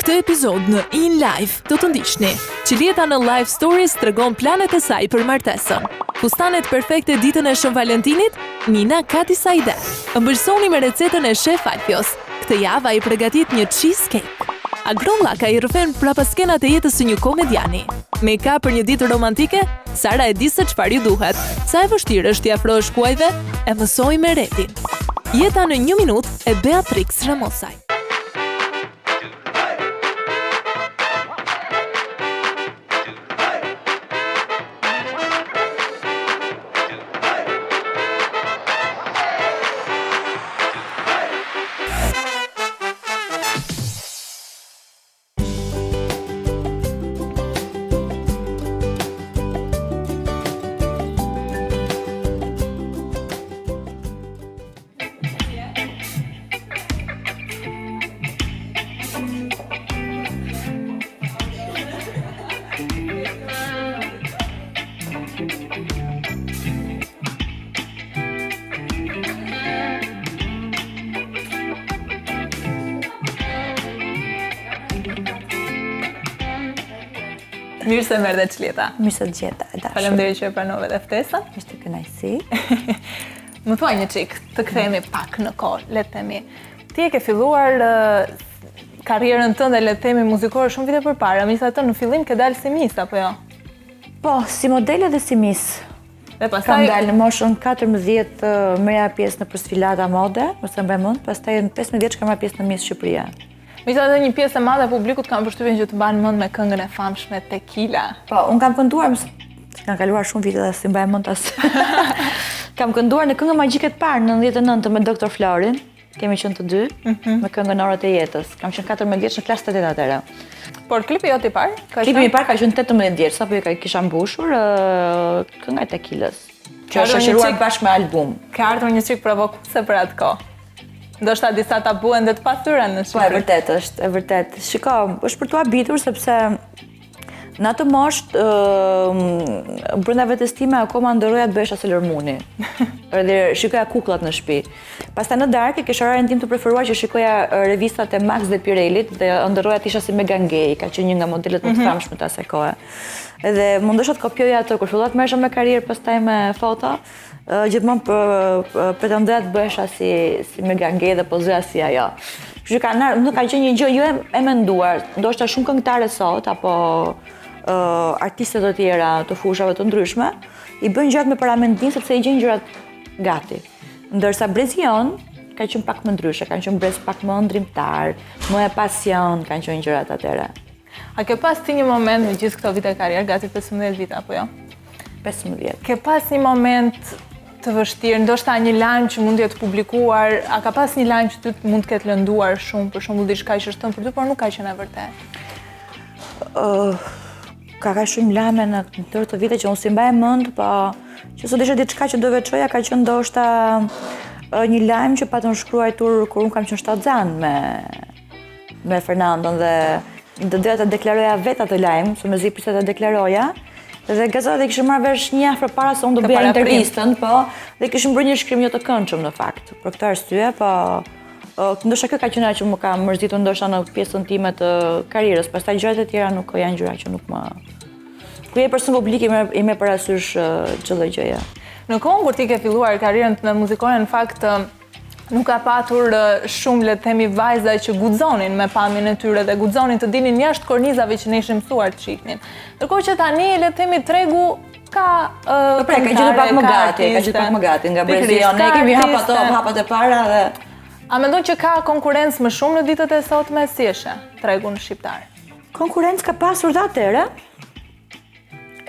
Këtë epizod në In Life do të ndiqni. Qilieta në Life Stories tregon planet e saj për martesën. Fustanet perfekte ditën e Shën Valentinit, Nina ka disa ide. Ëmbëlsoni me recetën e Shef Alfios. Këtë javë ai përgatit një cheesecake. Agrulla ka i rrëfen prapa skenat e jetës së një komediani. Me ka për një ditë romantike, Sara e di se çfarë ju duhet. Sa e vështirë është t'i afrohesh kuajve, e mësoj me Retin. Jeta në 1 minutë e Beatrix Ramosaj. Mirë se merr dhe Qlieta. Mirë se gjeta e dashur. Faleminderit që e pranove dhe ftesën. Ishte kënaqësi. Më thuaj një çik, të kthehemi pak në kohë, le të themi. Ti e ke filluar karrierën tënde, le të themi, muzikore shumë vite përpara. Megjithatë në fillim ke dalë si mis apo jo? Po, si modele dhe si mis. Dhe Kam pastaj dalë në moshën 14 merja pjesë në sfilata mode, nëse mbaj mend, pastaj në 15 vjeç kam marrë pjesë në Miss Shqipëria. megjithatë një pjesë e madhe e publikut kanë përshtypjen që të mban mend me këngën e famshme Tequila. Po, unë kam kënduar, kanë kaluar shumë vite dhe si mbaj mend as. Kam kënduar në këngën magjike të parë në 99 me Dr. Florin. Kemi qenë të dy me këngën Orët e jetës. Kam qenë 14 vjeç në klasë 8 atëherë. Por klipi jot i parë? Klipi i parë ka qenë 18 vjeç, sapo e kisha mbushur kënga e Tequilës. Që është shoqëruar bashkë me album. Ka ardhur një çik provokuese për atë kohë. Ndoshta disa tabu ende të pasyra në Po, e vërtet është, e vërtet. Shiko, është për t'u habitur sepse në atë moshë brenda vetes time akoma ndoroja të bëhesha Sailor Mooni. Edhe shikoja kukullat në shtëpi. Pastaj në darkë kisha orarin tim të preferuar që shikoja revistat e Max dhe Pirelit dhe ndoroja të isha si Megan Gay, ka qenë një nga modelet më të famshme të asaj kohe. Edhe mundosha të kopjoja atë kur fillova të merresha me karrierë pastaj me foto. Gjithmonë pretendoja të bëhesha si Megan Gay dhe pozoja si ajo. Kështu që nuk ka qenë një gjë jo e menduar, ndoshta shumë këngëtarë sot apo artistët të tjera të fushave të ndryshme i bëjnë gjërat me paramendim sepse i gjejnë gjërat gati. Ndërsa brezi jon ka qenë pak më ndryshe, kanë qenë brez pak më ndrimtar, më e pasion kanë qenë gjërat atëherë. A ke pas ti një moment në gjithë këto vite karrierë, gati 15 vite apo jo? 15. Ke pas një moment të vështirë, ndoshta një lajm që mund të jetë publikuar, a ka pas një lajm që ty mund të ketë lënduar shumë, për shembull diçka që është thënë për ty, por nuk ka qenë e vërtetë? Ka shumë lajme në tërë të vite që unë si mbaj mend, po që sot ishte diçka që do veçoja ka qenë ndoshta një lajm që patën shkruar kur unë kam qenë shtatzan me Fernandon dhe doja ta deklaroja vetë atë lajm, se mezi prisa ta deklaroja. Dhe gazetat e kishin marrë vesh një javë përpara se unë do bëja intervistën, po, dhe kishin bërë një shkrim jo të këndshëm në fakt. Për këtë arsye, po, ndoshta kjo ka qenë ajo që më ka mërzitur ndoshta në pjesën time të karrierës, pastaj gjërat e tjera nuk janë gjëra që nuk më kur je person publik i merr parasysh çdo gjëja. Në kohën kur ti ke filluar karrierën në muzikore, në fakt nuk ka patur shumë, le të themi, vajza që guxonin me pamjen e tyre dhe guxonin të dinin jashtë kornizave që ne ishim mësuar të shihnin. Ndërkohë që tani, le të themi, tregu ka ka gjetur pak më gati, nga brezi jon. Ne kemi hapat e para dhe A mendon që ka konkurrencë më shumë në ditët e sotme, si është tregu në shqiptar? Konkurrencë ka pasur dhe atëherë.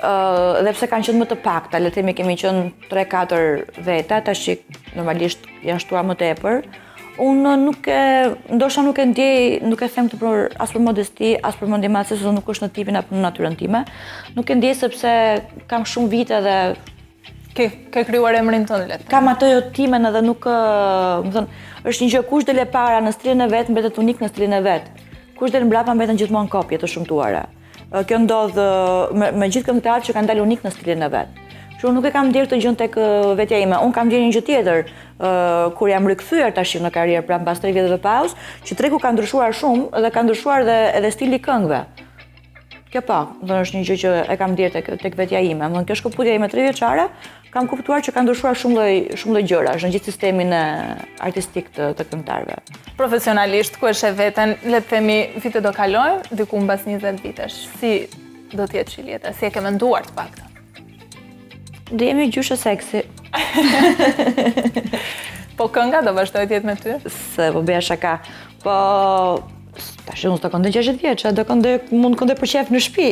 Dhe pse kanë qenë më të pakta, le të themi kemi qenë 3-4 veta, tash normalisht janë shtuar më tepër. Unë ndoshta nuk e ndjej, nuk e them këtë për as për modesti, as për mendimace, sepse nuk është në tipin apo në natyrën time. Nuk e ndjej sepse kam shumë vite dhe ke krijuar emrin tënd, le të them. Kam ato timen edhe nuk, më thënë, është një gjë kush dele para në stilin e vet, mbetet unik në stilin e vet. Kush del mbrapa mbeten gjithmonë kopje të shumtuara. Kjo ndodh me gjithë këngëtarët që kanë dalë unik në stilin e vet. që unë nuk e kam ndjerë këtë gjën tek vetja ime. Unë kam ndjerë një gjë tjetër kur jam rikthyer tash në karrierë pra mbas 3 vjetëve pauzë, që treku ka ndryshuar shumë dhe ka ndryshuar edhe stili i këngëve. Kjo po, është një gjë që e kam ndjerë tek vetja ime. Domethënë kjo shkëputja ime 3 vjeçare, kam kuptuar që ka ndryshuar shumë lloj gjërash në gjithë sistemin artistik të këngëtarëve. Profesionalisht, ku e sheh veten, le të themi, vite do kalojnë, diku mbas 20 vitesh. Si do të jetë Qiljeta? Si e ke menduar të paktën? Do jemi gjyshe seksi. Po kënga do vazhdoj të jetë me ty? Se po bëja shaka. Po tash unë s'do këndoj 60 vjeç, mund këndoj për qef në shtëpi.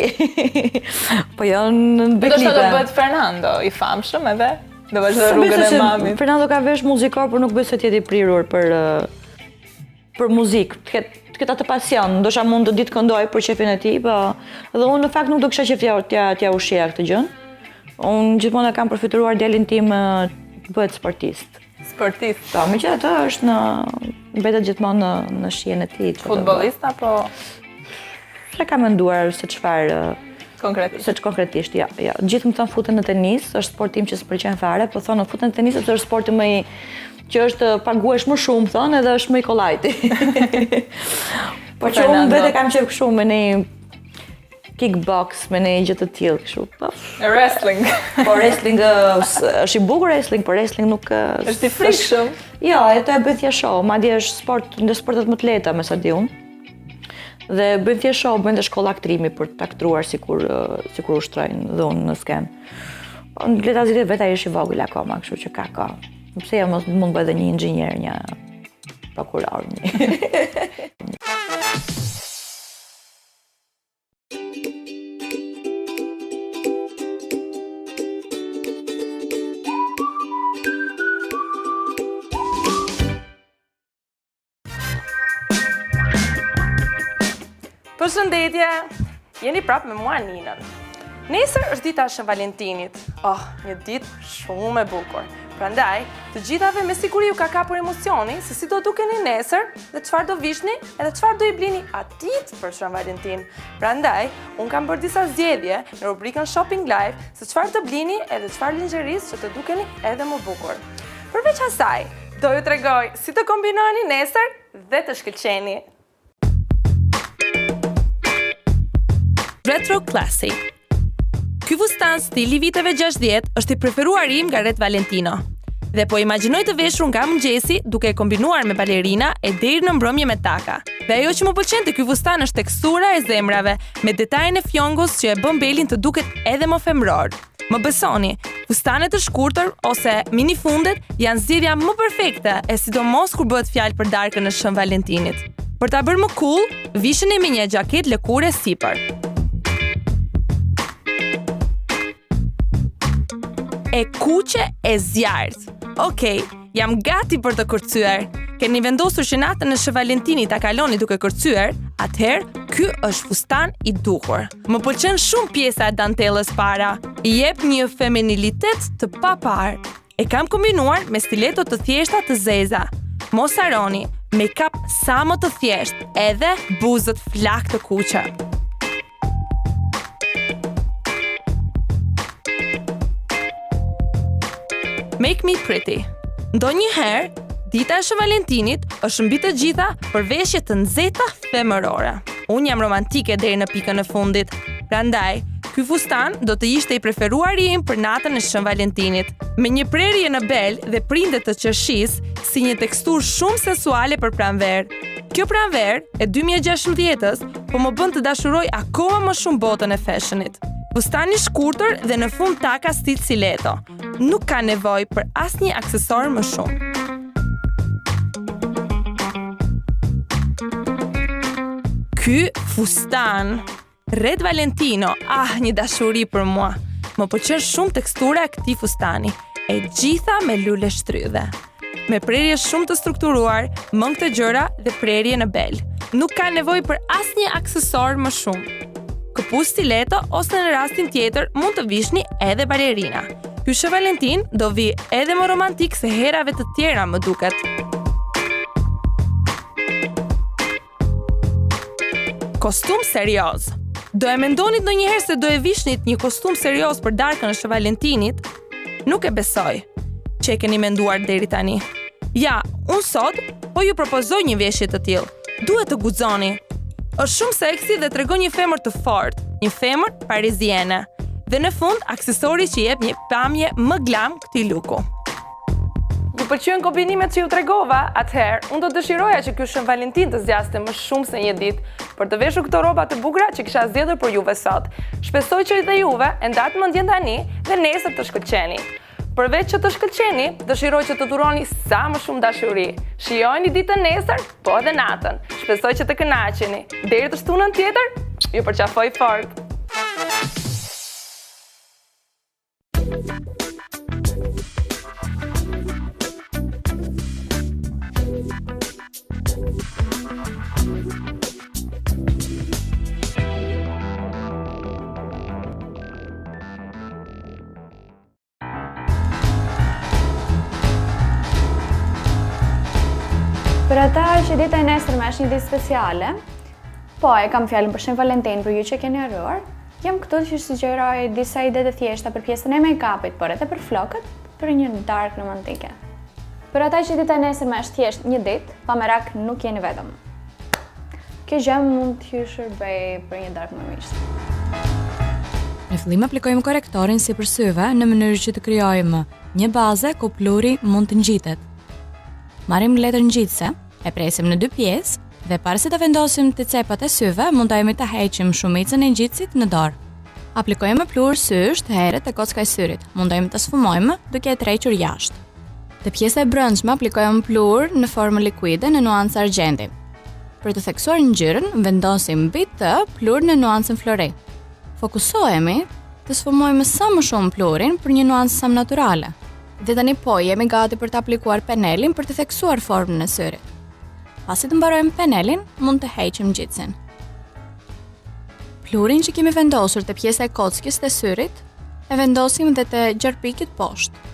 Po jo në beklipe. Do të bëhet Fernando i famshëm edhe? Do vazhdoj rrugën e mamit. Fernando ka vesh muzikor, por nuk besoj të jetë i prirur për muzikë. Të ketë atë pasion, ndoshta mund të ditë këndoj për qefin e tij, po edhe unë në fakt nuk do kisha qef t'ja ushqeja këtë gjën. Unë gjithmonë e kam përfituar djalin tim të bëhet sportist. Sportist? Po, megjithatë është mbetet gjithmonë në shijen e tij. Futbollist apo? Se kam menduar se çfarë konkretisht. Konkretisht, ja. Gjithë më thon futen në tenis, është sport tim që s'pëlqen fare, po thonë futen në tenis sepse është sporti më i që është paguhesh më shumë, thonë, edhe është më i kollajti. Po që unë vetë kam qef kështu me një kickbox, me një gjë të tillë kështu. Wrestling. Po wrestling është i bukur wrestling, por wrestling nuk është i frikshëm. Jo, ato e bëj thjesht show, madje është sport ndër sportet më të lehta me sa di unë. Dhe bëjnë thjesht show, bëjnë dhe shkollë aktrimi për të aktruar sikur ushtrojnë dhe unë në skenë. Po le ta zgjidhet vetë, ai është i vogël akoma, kështu që ka kohë. Pse jo mund bëj edhe një inxhinier, një prokuror, Përshëndetje, jeni prapë me mua Ninën. Nesër është dita e Shën Valentinit. Oh, një ditë shumë e bukur. Prandaj, të gjithave me siguri ju ka kapur emocioni se si do dukeni nesër dhe çfarë do vishni edhe çfarë do i blini atit për Shën Valentin. Prandaj, unë kam bërë disa zgjedhje në rubrikën Shopping Live se çfarë të blini edhe çfarë lingjerisë që të dukeni edhe më bukur. Përveç asaj, do ju tregoj si të kombinoheni nesër dhe të shkëlqeni. Retro Classic. Ky fustan stili viteve 60 është i preferuar im nga Ret Valentino. Dhe po imagjinoj të veshur nga mëngjesi duke e kombinuar me balerina e deri në mbrëmje me taka. Dhe ajo që më pëlqen te ky fustan është tekstura e zemrave, me detajin e fjongus që e bën belin të duket edhe më femror. Më besoni, fustanet të shkurtër ose mini fundet janë zgjedhja më perfekte, e sidomos kur bëhet fjalë për darkën e Shën Valentinit. Për ta bërë më cool, visheni me një xhaketë lëkure sipër. E kuqe e zjarrt. Okej, jam gati për të kërcyer. Keni vendosur që natën e Shën Valentinit ta kaloni duke kërcyer, atëherë ky është fustan i duhur. Më pëlqen shumë pjesa e dantellës para. I jep një feminilitet të papar. E kam kombinuar me stileto të thjeshta të zeza. Mos harroni, make-up sa më të thjesht, edhe buzët flak të kuqe. Make me pretty. Ndonjëherë, dita e Shën Valentinit është mbi të gjitha për veshje të nxehta femërore. Unë jam romantike deri në pikën e fundit. Prandaj, ky fustan do të ishte i preferuari im për natën e Shën Valentinit, me një prerje në bel dhe prinde të qershisë si një teksturë shumë sensuale për pranverë. Kjo pranverë e 2016-s po më bën të dashuroj akoma më shumë botën e fashionit. Fustani shkurtër dhe në fund taka stil stiletto. Nuk ka nevojë për asnjë aksesor më shumë. Ky fustan Ret Valentino, një dashuri për mua. Më pëlqen shumë tekstura e këtij fustani, e gjitha me lule shtrydhe. Me prerje shumë të strukturuar, mëng të gjëra dhe prerje në bel. Nuk ka nevojë për asnjë aksesor më shumë. Këpucë stiletto ose në rastin tjetër mund të vishni edhe balerina. Ky Shën Valentin do vi edhe më romantik se herave të tjera më duket. Kostum serioz. Do e mendonit ndonjëherë se do e vishnit një kostum serioz për darkën e Shën Valentinit? Nuk e besoj që e keni menduar deri tani. Ja, unë sot po ju propozoj një veshje të tillë. Duhet të guxoni. Është shumë seksi dhe tregon një femër të fortë, një femër pariziene. Dhe në fund, aksesori që jep një pamje më glam këtij luku. Ju pëlqejnë kombinimet që ju tregova? Atëherë, unë do dëshiroja që ky Shën Valentin të zgjaste më shumë se një ditë për të veshur këto rroba të bukura që kisha zgjedhur për juve sot. Shpresoj që edhe juve e ndatë mendjen tani dhe nesër të shkëlqeni. Përveç që të shkëlqeni, dëshiroj që të dhuroni sa më shumë dashuri. Shijojeni ditën nesër, po edhe natën. Shpresoj që të kënaqeni. Deri të shtunën tjetër, ju përqafoj fort. Për ata që dita e nesërme është një ditë speciale, po e kam fjalën për Shën Valentin për ju që keni harruar, jam këtu që sugjeroj disa ide të thjeshta për pjesën e make-upit, por edhe për flokët, për një dark romantike. Për ata që dita e nesërme është thjesht një ditë, pa merak nuk jeni vetëm. Kjo gjë mund t'ju shërbej për një dark më miqt. Në fillim aplikojmë korektorin sipër syve në mënyrë që të krijojmë një bazë ku pluri mund të ngjitet. Marrim letër ngjitse, e presim në 2 pjesë dhe para se të vendosim të cepat e syve, mundohemi të heqim shumicën e ngjitsit në dorë. Aplikojmë plur sysh të herët e kocka e syrit. Mundohemi të sfumojmë duke e tërhequr jashtë. Te pjesa e brendshme aplikojmë plur në formë likuide në nuancë argjendi. Për të theksuar ngjyrën, vendosim mbi të plur në nuancën flori. Fokusohemi të sfumojmë sa më shumë plurin për një nuancë sa më natyrale. Dhe tani po jemi gati për të aplikuar penelin për të theksuar formën e syrit. Pasi të mbarojmë penelin, mund të heqim ngjitsin. Plurin që kemi vendosur te pjesa e kockës të syrit, e vendosim dhe te gjarpikit poshtë.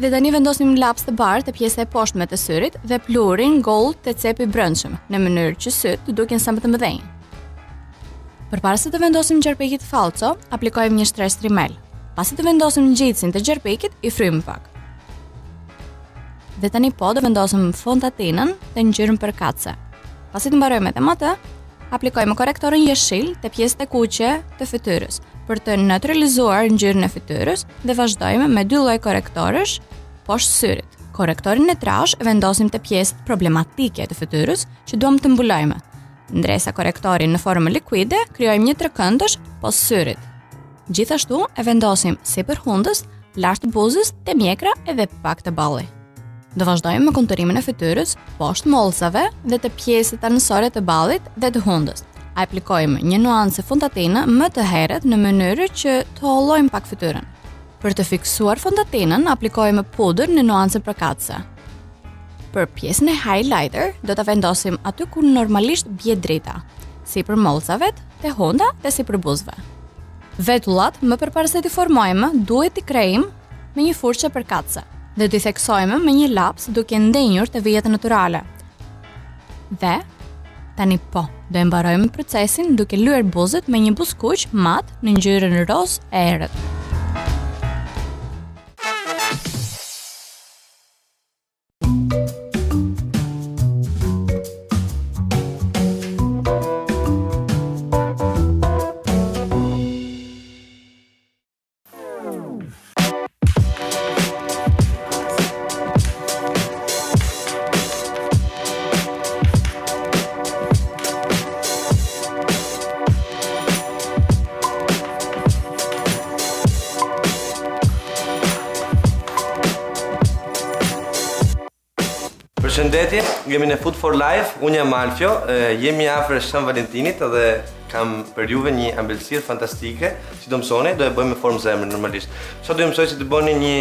Dhe tani vendosim laps të bardhë te pjesa e poshtme të syrit dhe plurin gold te cepi brendshëm, në mënyrë që syt të duken sa më të mëdhenj. Përpara se të vendosim gjarpikit falco, aplikojmë një shtresë trimel. Pasi të vendosim ngjitsin të gjarpikit, i frymë pak. Dhe tani po do vendosim fontatinën të ngjyrën përkatëse. Pasi të mbarojmë edhe më atë, aplikojmë korektorin jeshil te pjesët e kuqe të fytyrës për të neutralizuar ngjyrën e fytyrës dhe vazhdojmë me 2 lloj korektorësh poshtë syrit. Korektorin e trash e vendosim te pjesët problematike të fytyrës që duam të mbulojmë. Ndresa korektorin në formë likuide, krijojmë një trekëndësh poshtë syrit. Gjithashtu e vendosim sipër hundës, lart buzës, te mjekra edhe pak të balli. Do vazhdojmë me konturimin e fytyrës, poshtë mollsave dhe të pjesët anësore të ballit dhe të hundës. Aplikojmë një nuancë fontatinë më të herët në mënyrë që të hollojmë pak fytyrën. Për të fiksuar fontatinën, aplikojmë pudër në nuancën përkatëse. Për pjesën e highlighter, do ta vendosim aty ku normalisht bie drita, sipër mollsave, te hunda dhe sipër buzëve. Vetullat, më përpara se t'i formojmë, duhet t'i krejmë me një furçë përkatëse dhe t'i theksojmë me një laps duke ndenjur të vijat natyrale. Dhe tani po, do e mbarojmë procesin duke lyer buzët me një buzëkuq mat në ngjyrën roz e errët. Përshëndetje, jemi në Food for Life, unë jam Alfio, jemi afër Shën Valentinit dhe kam për juve një ambelësirë fantastike, si do mësoni, do e bëjmë me formë zemre normalisht. Sot do ju mësoj si të bëni një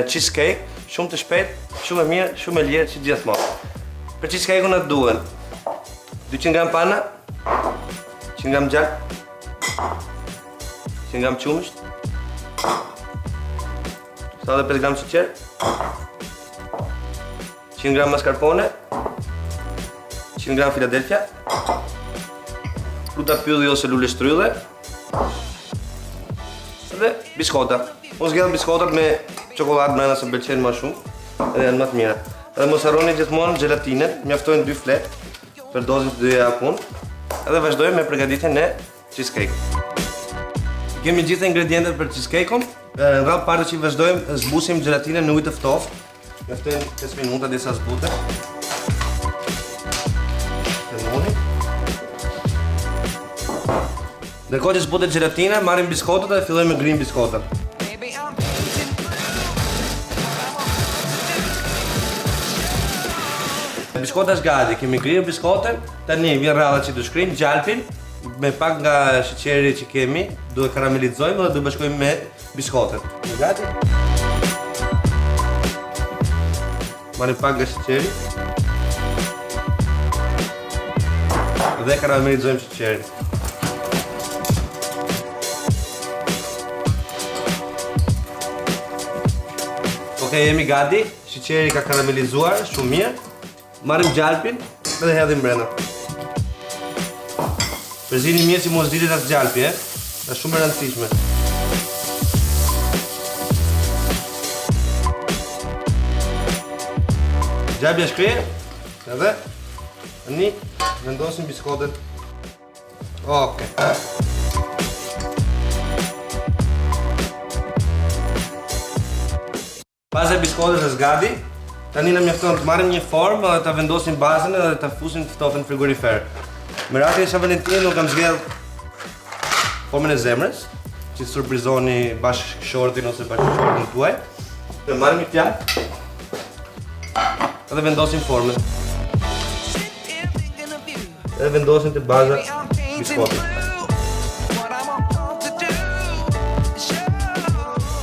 cheesecake, shumë të shpejt, shumë e mirë, shumë e lirë, si gjithmonë. Për cheesecake-un na duhen 200 gram pana, 100 gram gjalp, 100 gram qumësht, 75 gram sheqer, 100 gram mascarpone, 100 gram Philadelphia, fruta pyllë ose lule shtrydhe dhe biskota. Unë zgjedh biskotat me çokoladë brenda se pëlqejnë më shumë dhe janë më të mira. Edhe mos harroni gjithmonë gelatinën, mjaftojnë 2 fletë për dozën të dyja akun. Edhe vazhdojmë me përgatitjen e cheesecake. Kemi gjithë ingredientet për cheesecake-un. Në radhë parë që vazhdojmë zbusim gelatinën në ujë të ftohtë. Mjaftojnë 5 minuta derisa zbutet. Ndërkohë që zbutet gelatina, marrim biskotat dhe fillojmë me grim biskotat. Biskota është gati, kemi grirë biskotën, tani vjen rradha që do shkrim gjalpin, me pak nga sheqeri që kemi, duhet karamelizzojmë dhe do bashkojmë me biskotën. Gati? Marrim pak nga sheqeri dhe karamelizzojmë sheqerin. Okej, jemi gati, sheqeri ka karamelizuar shumë mirë. Marrim gjalpin dhe hedhim brenda. Përzini mirë që mos ditet atë gjalpi, është shumë e rëndësishme. Gjalpi është kryer, edhe tani vendosim biskotën. Okej. Baza e biskotës është gati. Tani na mjafton të marrim një formë dhe ta vendosim bazën dhe ta fusim të ftofën në frigorifer. Me radhën e San Valentinit nuk kam zgjedh formën e zemrës, që surprizoni bashkëshortin ose bashkëshortin tuaj. Të marrim një fjalë dhe vendosim formën. Edhe vendosim të baza biskotës.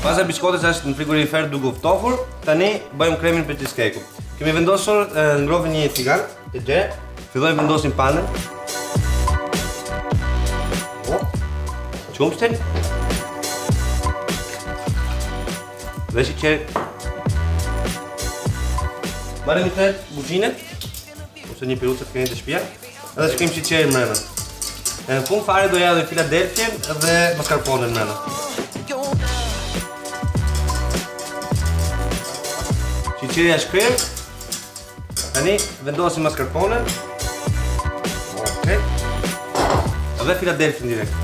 Baza e biskotës është në frigorifer duke u ftofur. Tani bëjmë kremin për cheesecake-un. Kemi vendosur ngrohtë një tigan të gjerë. Fillojmë vendosim panën. Qumshtin. Dhe sheqer. Marrim një buzhinet ose një perucë të keni të shtëpia. Edhe shkrim sheqerin brenda. Në fund fare do ja dhe Philadelphia dhe mascarpone brenda. Sheqeri është kryer. Tani vendosim mascarpone. Okej. Dhe Philadelphia direkt.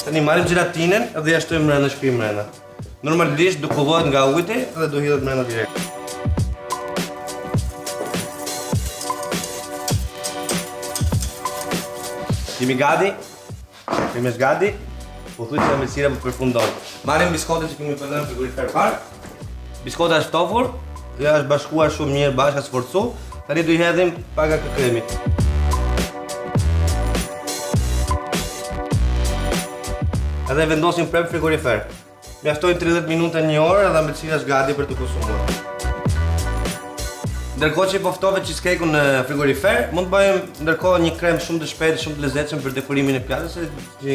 Tani marrim gelatinën dhe ja shtojmë brenda shkrim brenda. Normalisht do kullohet nga uji dhe do hidhet brenda direkt. Jemi gati? Kemi është gati? Po thuj që amëlsira po përfundon. Marrim biskotën që kemi përlënë në frigorifer parë. Biskota është ftofur, ja është bashkuar shumë mirë bashkë sforcu. Tani do I hedhim pak nga kremi. Edhe vendosim prap në frigorifer. Mjaftojnë 30 minuta, 1 orë dhe amëlsira është gati për të konsumuar. Ndërkohë që I poftove cheesecake-un në frigorifer, mund të bëjmë ndërkohë një krem shumë të shpejtë, shumë të lezetshëm për dekorimin e pjates, që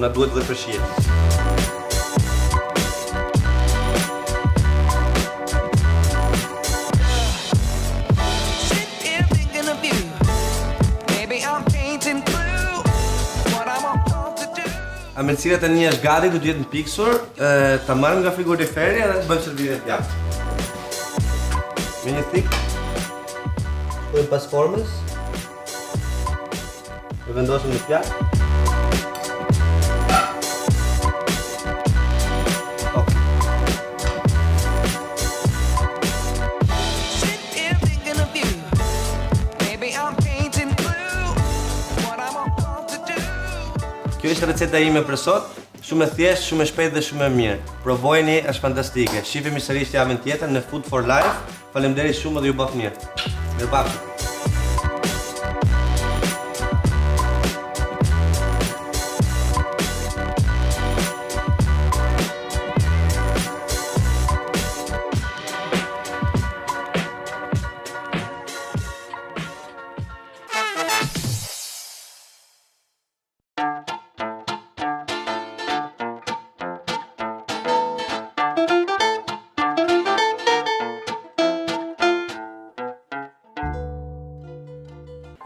na duhet dhe për shihet. Amëlsira tani është gati, do të jetë në piksur, ta marrim nga frigoriferi dhe të bëjmë servimin e pjatë. Me një thik. Bëjmë pas formës. E vendosim në pjatë. Okay. Kjo është receta ime për sot. Shumë e thjeshtë, shumë e shpejtë dhe shumë e mirë. Provojeni, është fantastike. Shihemi sërish javën tjetër në Food for Life. Faleminderit shumë dhe ju bëf mirë. Mirëpafshim.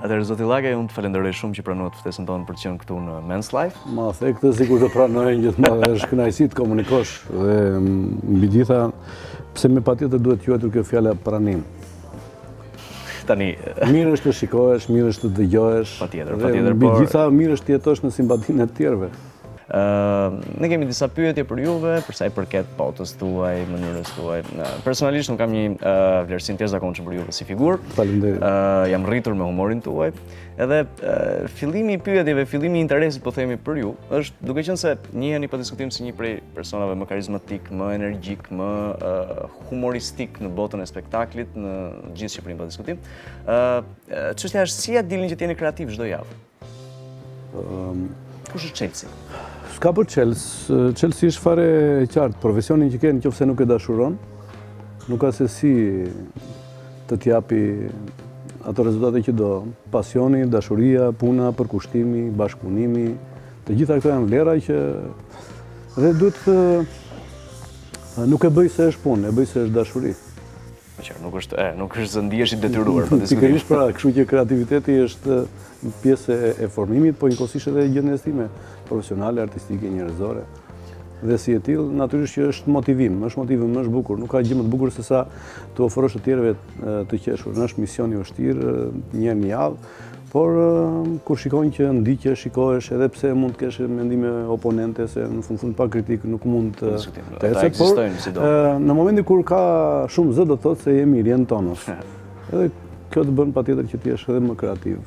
Atëherë zoti Llakaj, unë të falenderoj shumë që pranuat ftesën tonë për të qenë këtu në Men's Life. Ma the këtë sikur të pranojnë gjithmonë, është kënaqësi të komunikosh dhe mbi gjitha pse me patjetër duhet quajtur kjo fjala pranim. Tani, mirë është të shikohesh, mirë është të dëgjohesh. Patjetër, mbi gjitha mirë është të jetosh në simbatinë e të tjerëve. Ne kemi disa pyetje për juve, për sa i përket botës tuaj, mënyrës tuaj. Personalisht unë kam një vlerësim të jashtëzakonshëm për juve si figurë. Faleminderit. Jam rritur me humorin tuaj. Edhe fillimi i pyetjeve, fillimi i interesit po themi për ju, është duke qenë se njiheni pa diskutim si një prej personave më karizmatik, më energjik, më humoristik në botën e spektaklit, në gjithë Shqipërinë pa diskutim. Çështja është si ja dilni që t'jeni kreativ çdo javë? Kush është Chelsea? S'ka për Chelsea është fare e qartë. Profesionin që ke nëse nuk e dashuron, nuk ka se si të t'japi ato rezultate që do. Pasioni, dashuria, puna, përkushtimi, bashkëpunimi, të gjitha këto janë vlera që dhe duhet nuk e bëj se është punë, e bëj se është dashuri. Nuk është se ndihesh i detyruar për diskutim. Pikërisht pra, kështu që kreativiteti është pjesë e formimit, po njëkohësisht edhe gjendjes time profesionale, artistike, njerëzore. Dhe si e tillë, natyrisht që është motivim, është bukur. Nuk ka gjë më të bukur se sa të ofrosh të tjerëve të qeshur. Është mision i vështirë, një herë në javë, por kur shikojnë që ndiqesh, shikohesh, edhe pse mund të kesh mendime oponente, se në fund pa kritik nuk mund të ecet, por në momentin kur ka shumë zë do të thotë se jemi rjen tonos. Edhe kjo të bën patjetër që ti jesh edhe më kreativ.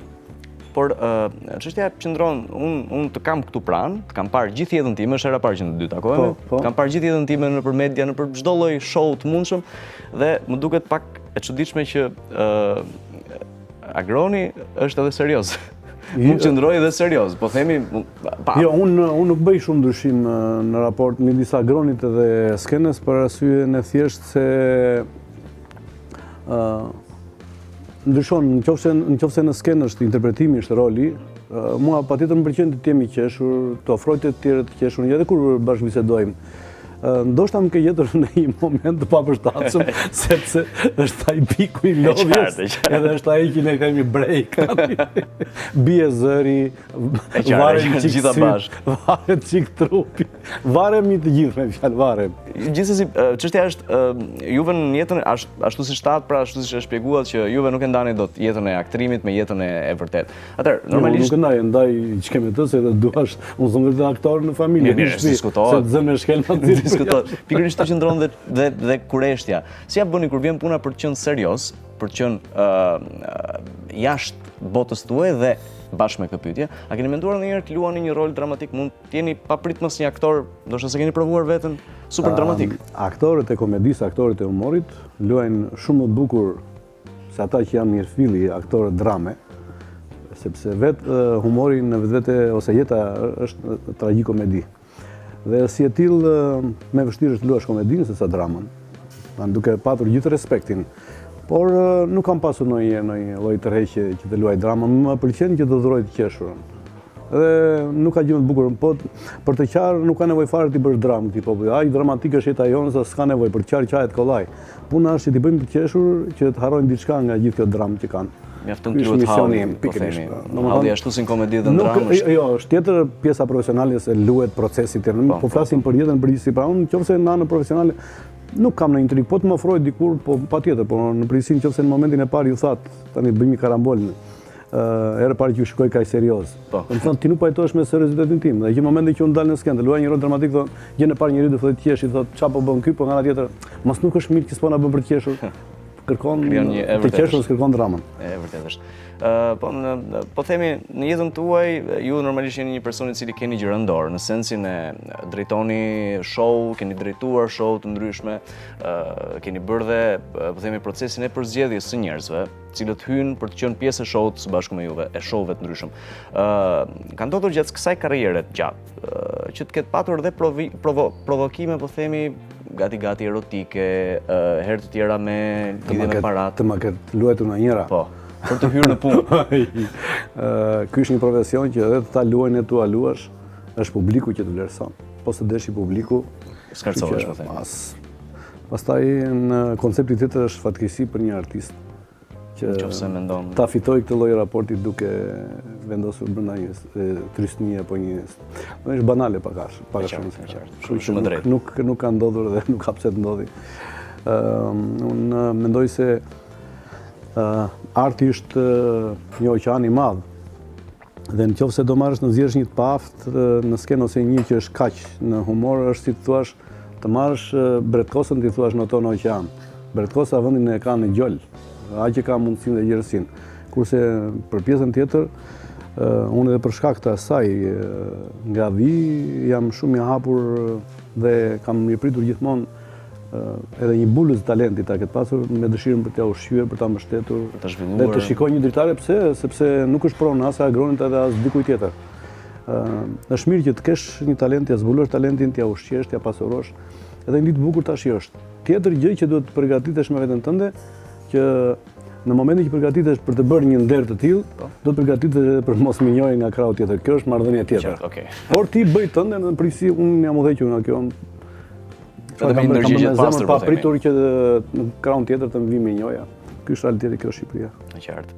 Por çështja qëndron, unë të kam këtu pranë, të kam parë gjithë jetën time, është hera parë që në dy takohemi, të kam parë gjithë jetën time nëpër media, nëpër çdo lloj show të mundshëm, dhe më duket pak e çuditshme që Agroni është edhe serioz. Mund të qëndroj edhe serioz, po themi Jo, unë nuk bëj shumë ndryshim në raport midis Agronit edhe skenës për arsyen e thjeshtë se ndryshon, nëse në skenë është interpretimi, është roli, mua patjetër më pëlqen të jemi qeshur, të ofroj të tjerë të qeshur, edhe kur bashkëbisedojmë. Ndoshta më ke gjetur në një moment të papërshtatshëm, sepse është ai piku i lodhjes, edhe është ai që ne kemi break. Bie zëri, varen çik bashkë, varet çik trupi, varemi të gjithë me fjalë varem. Gjithsesi, çështja është juve në jetën ashtu siç thatë, pra ashtu siç e shpjeguat që juve nuk e ndani dot jetën e aktrimit me jetën e vërtet. Atëherë, normalisht nuk e ndaj ç'kemë të se duash, unë jam vetë aktor në familje, në shtëpi, se të zënë shkelma diskutohet. Pikërisht të qëndron dhe kureshtja. Si ja bëni kur vjen puna për të qenë serioz, për të qenë jashtë botës tuaj dhe bashkë me këtë pyetje, a keni menduar ndonjëherë të luani një rol dramatik? Mund të jeni papritmës një aktor, ndoshta se keni provuar veten super dramatik. Aktorët e komedisë, aktorët e humorit luajnë shumë më bukur se ata që janë mirëfilli, aktorët drame, sepse vetë humori në vetvete ose jeta është tragjikomedi. Dhe si e tillë me vështirë të luash komedinë se sa dramën, duke patur gjithë respektin. Por nuk kam pasur ndonjë lloj tërheqje që të luaj dramën, më pëlqen që të dhuroj të qeshurën. Dhe nuk ka gjë më të bukur, po për të qarë nuk ka nevojë fare ti bësh dramë këtij populli. Aq dramatik është jeta jonë se s'ka nevojë për të qarë qahet kollaj. Puna është që ti bëjmë të qeshur që të harrojnë diçka nga gjithë kjo dramë që kanë. Mjafton të luhet halli, po themi. Halli ashtu si në komedi dhe në dramë. Jo, është tjetër pjesa profesionale se luhet procesi tjetër. Po flasim për jetën përgjithësi, pra unë nëse në anën profesionale nuk kam në intrig, po të më ofroj dikur, po patjetër, po në përgjithësi nëse në momentin e parë ju thatë, tani bëjmë një karambol. Herë parë që ju shikoj kaq serioz. Më thonë ti nuk pajtohesh me seriozitetin tim. Dhe që momentin që unë dal në skenë, luaj një rol dramatik, thonë, gjën e parë njeriu do thotë të qeshi, thotë çfarë po bën ky, po nga ana tjetër, mos nuk është mirë që s'po na bën për të qeshur. Kërkon të qeshur, kërkon dramën. E vërtet është. Po themi, në jetën tuaj, ju normalisht jeni një person i cili keni gjë rëndor, në sensin e drejtoni show, keni drejtuar show të ndryshme, keni bërë dhe, po themi, procesin e përzgjedhjes së njerëzve, cilët hynë për të qenë pjesë e showt së bashku me juve, e showve të ndryshëm. Ka ndodhur gjatë kësaj karriere të gjatë, që të ketë patur dhe provokime, po themi, gati erotike, herë të tjera me lidhje me parat. Të ma ketë luajtur në njëra. Po, për të hyrë në punë. Ky është një profesion që edhe të ta luajnë e tua luash, është publiku që të vlerëson. Po së deshi publiku, skarcohesh, po themi. Pastaj në koncepti tjetër është fatkeqësi për një artist Nëse mendon ta fitoj këtë lloj raporti duke vendosur brenda një trysnie apo një është banale pak shumë. Shumë drejt. Nuk ka ndodhur dhe nuk ka pse të ndodhi. Unë mendoj se arti është një oqean i madh. Dhe nëse do marrësh në zgjedhësh një të paaft në skenë ose një që është kaq në humor, është si të thuash të marrësh Bretkosën ti thuash noton në oqean. Bretkosa vendin e ka në gjol. Aq që ka mundësinë dhe gjerësinë. Kurse për pjesën tjetër, unë edhe për shkak të asaj nga vi jam shumë i hapur dhe kam mirëpritur gjithmonë edhe një bulës talenti ta ketë pasur me dëshirën për t'ia ushqyer, për ta mbështetur, dhe të shikoj një dritare sepse nuk është pronë as Agronit edhe as dikujt tjetër. Është mirë që të kesh një talent, t'ia zbulosh talentin, t'ia ushqesh, t'ia pasurosh, edhe një ditë bukur tash është. Tjetër gjë që duhet të përgatitesh me veten tënde, që në momentin që përgatitesh për të bërë një nder të tillë, do të përgatitesh edhe për mos minjojë nga krau tjetër. Kjo është marrëdhënie tjetër. Por ti bëj tënde në prisi, unë jam udhëhequr nga kjo. Edhe me ndërgjigje të pastër, pa pritur që në kraun tjetër të më vi minjoja. Ky është realiteti, kjo është Shqipëria. Në qartë.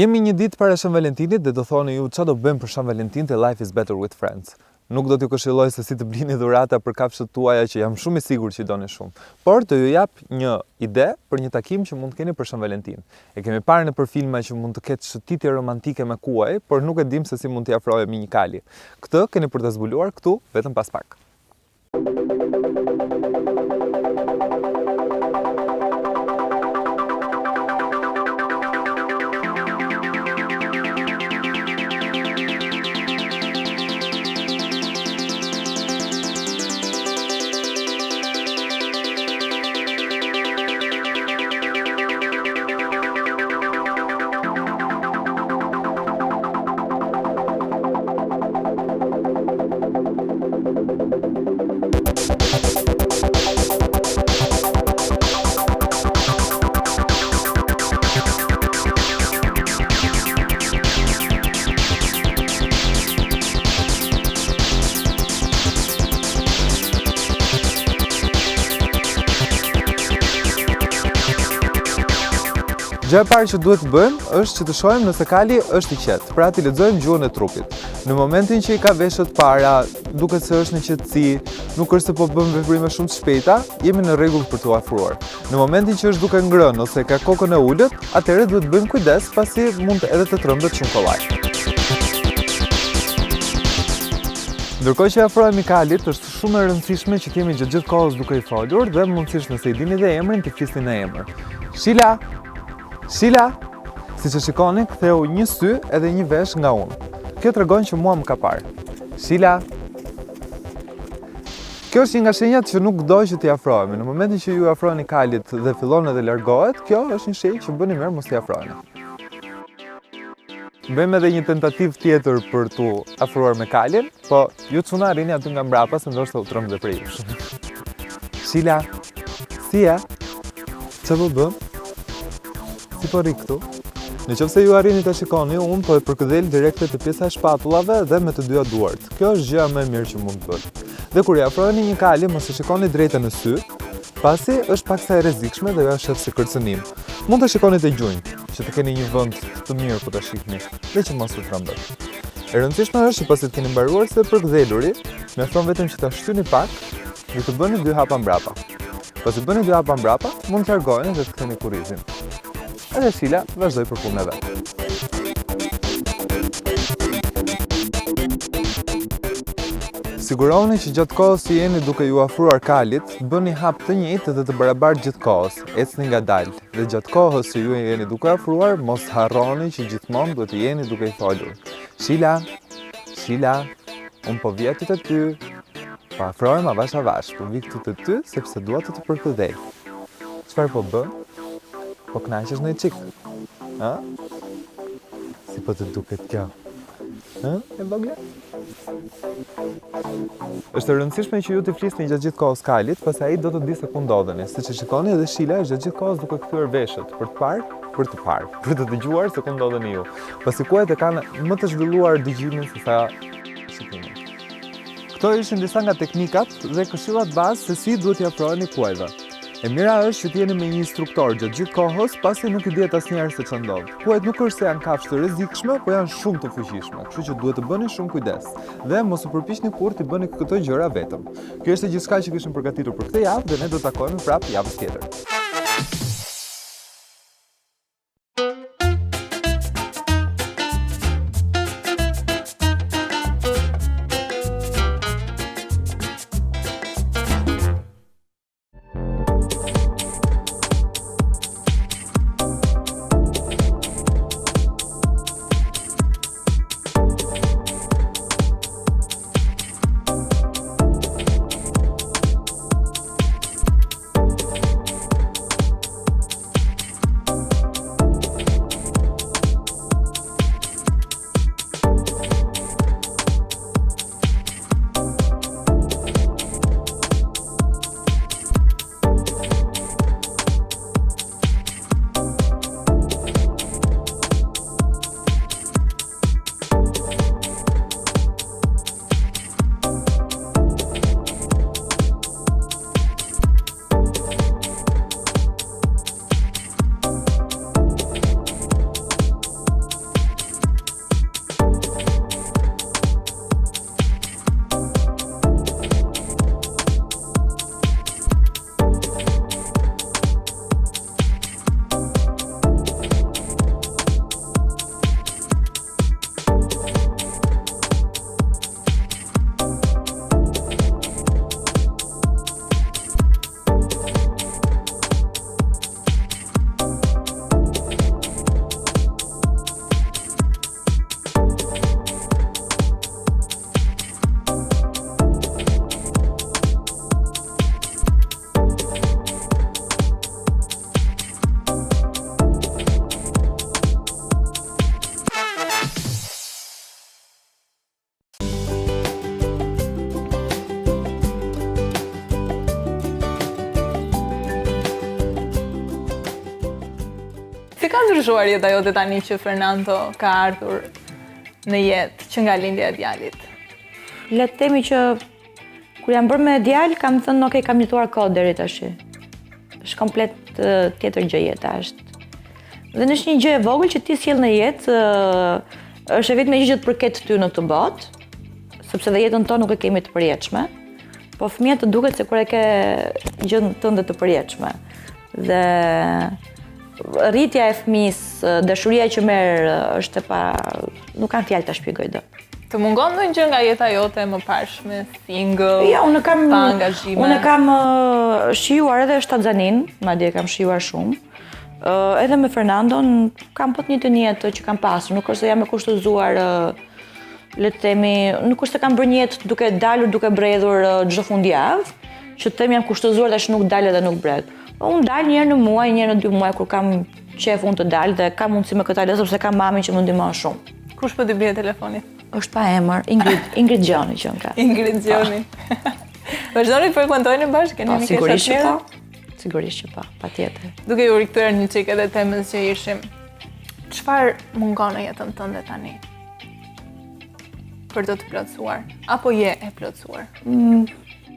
Jemi një ditë para Shën Valentinit dhe do thoni ju çfarë do bëjmë për Shën Valentin te Life is Better with Friends. Nuk do t'ju këshilloj se si të blini dhurata për kafshët tuaja që jam shumë i sigurt që i doni shumë. Por të ju jap një ide për një takim që mund të keni për Shën Valentin. E kemi parë nëpër filma që mund të ketë shëtitje romantike me kuaj, por nuk e dim se si mund t'i afrohemi një kali. Këtë keni për të zbuluar këtu vetëm pas pak. Gjë e parë që duhet të bëjmë është që të shohim nëse kali është i qetë, pra t'i lexojmë gjuhën e trupit. Në momentin që i ka veshët para, duket se është në qetësi, nuk është se po bëm veprime shumë të shpejta, jemi në rregull për t'u afruar. Në momentin që është duke ngrënë ose ka kokën e ulët, atëherë duhet të bëjmë kujdes, pasi mund edhe të trembet shumë kollaj. Ndërkohë që afrohemi kalit, është shumë e rëndësishme që t'jemi gjithë kohës duke i folur dhe mundësisht nëse i dini dhe emrin të flisni në emër. Shila! Shila, si që shikoni, ktheu një sy edhe një vesh nga unë. Kjo tregon që mua më ka parë. Shila. Kjo është një nga shenjat që nuk doj që t'i afrohemi. Në momentin që ju afroheni kalit dhe fillon edhe largohet, kjo është një shenjë që bëni mirë mos t'i afroheni. Bëjmë edhe një tentativë tjetër për t'u afruar me kalin, po ju çuna arrini aty nga mbrapa se ndoshta u tremb dhe prej jush. Shila, si e? Çfarë bëm? Si po rri këtu? Nëse ju arrini ta shikoni, unë po e përkëdhel direkte te pjesa e shpatullave dhe me të dyja duart. Kjo është gjëja më e mirë që mund të bëni. Dhe kur i afroheni një kali, mos e shikoni drejt në sy, pasi është pak sa e rrezikshme dhe ja shef si kërcënim. Mund të shikoni te gjunjt, që që të keni një vend të mirë ku ta shihni dhe që mos të trembet. E rëndësishme është që pasi të keni mbaruar së përkëdheluri, mjafton vetëm që ta shtyni pak dhe të bëni 2 hapa mbrapa. Pasi bëni 2 hapa mbrapa, mund të largoheni dhe të ktheni kurrizin. Edhe Shila vazhdoi për punën e vet. Sigurohuni që gjatë kohës që jeni duke ju afruar kalit, bëni hap të njëjtë dhe të barabartë gjithë kohës, ecni ngadalë. Dhe gjatë kohës që ju jeni duke afruar, mos harroni që gjithmonë duhet të jeni duke i folur. Shila, Shila, unë po vija të ty, po afrohem avash avash, po vi këtu të ty sepse dua të të përkëdhej. Çfarë po bë? Po kënaqesh në çik? Ha? Si po të duket kjo? Ha? E vogla? Është e rëndësishme që ju të flisni gjatë gjithë kohës kalit, pasi ai do të di se ku ndodheni. Siç e shikoni edhe Shila është gjatë gjithë kohës duke kthyer veshët për të dëgjuar se ku ndodheni ju. Pasi kuajt e kanë më të zhvilluar dëgjimin se sa shikimin. Këto ishin disa nga teknikat dhe këshillat bazë se si duhet t'i afroheni kuajve. E mira është që t'jeni me një instruktor gjatë gjithë kohës, pasi nuk i dihet asnjëherë se ç'ndodh ndodh. Kuajt nuk është se janë kafshë të rrezikshme, por janë shumë të fuqishme, kështu që duhet të bëni shumë kujdes. Dhe mos u përpiqni kurrë të bëni këto gjëra vetëm. Kjo është gjithçka që kishim përgatitur për këtë javë dhe ne do të takohemi prapë javën tjetër. Si ka ndryshuar jeta jote tani që Fernando ka ardhur në jetë që nga lindja e djalit? Le të themi që kur jam bërë me djalë, kam thënë ok, kam jetuar kohë deri tash. Është komplet tjetër gjë jeta është. Dhe është një gjë e vogël që ti sjell në jetë, është e vetme gjë që të përket ty në këtë botë, sepse dhe jetën tonë nuk e kemi të përjetshme, po fëmia të duket se kur e ke gjën tënde të përjetshme. Dhe rritja e fëmisë, dashuria që merr është nuk kam fjalë ta shpjegoj dot. Të mungon ndonjë gjë nga jeta jote më parshme, single, jo, pa angazhime? Unë kam shijuar edhe shtatzanin, madje kam shijuar shumë. Edhe me Fernandon kam po të njëjtën jetë që kam pasur, nuk është se jam e kushtozuar, le të themi, nuk është se kam bërë një jetë duke dalur, duke bredhur çdo fundjavë, që të them jam kushtozuar tash nuk dal edhe nuk bredh. Unë dal një herë në muaj, një herë në 2 muaj kur kam qef unë të dal dhe kam mundësi me këtë sepse kam mamin që më ndihmon shumë. Kush po t'i bie telefonit? Është pa emër, Ingrid Gjoni që ka. Ingrid Gjoni. Vazhdoni të frekuentojnë bashkë, keni një sigurisht që po. Sigurisht që po, patjetër. Duke ju rikthyer një çik edhe temës që ishim. Çfarë mungon në jetën tënde tani? Për të plotësuar apo je e plotësuar?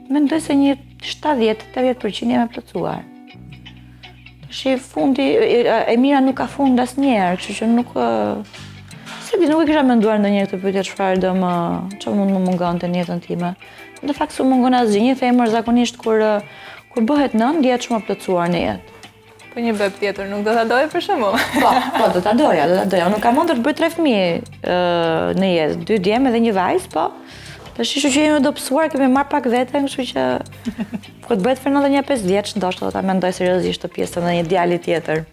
Mendoj se një 70-80% jam e plotësuar. Shi fundi, e mira nuk ka fund asnjëherë, kështu që nuk... Se di, nuk e kisha menduar ndonjëherë këtë pyetje çfarë mund më mungonte në jetën time. Në fakt s'u mungon asgjë, një femër zakonisht kur bëhet nën, ndihet shumë e plotësuar në jetë. Po një beb tjetër nuk do ta doje për shembull? Po, do ta doja. Unë kam mundur të bëj 3 fëmijë në jetë, 2 djemë dhe 1 vajzë, po. Tash që jemi dobësuar, kemi marr pak veten, kështu që kur të bëhet Fernanda një 5 vjeç, ndoshta do ta mendoj seriozisht të pjesën në një djalë tjetër.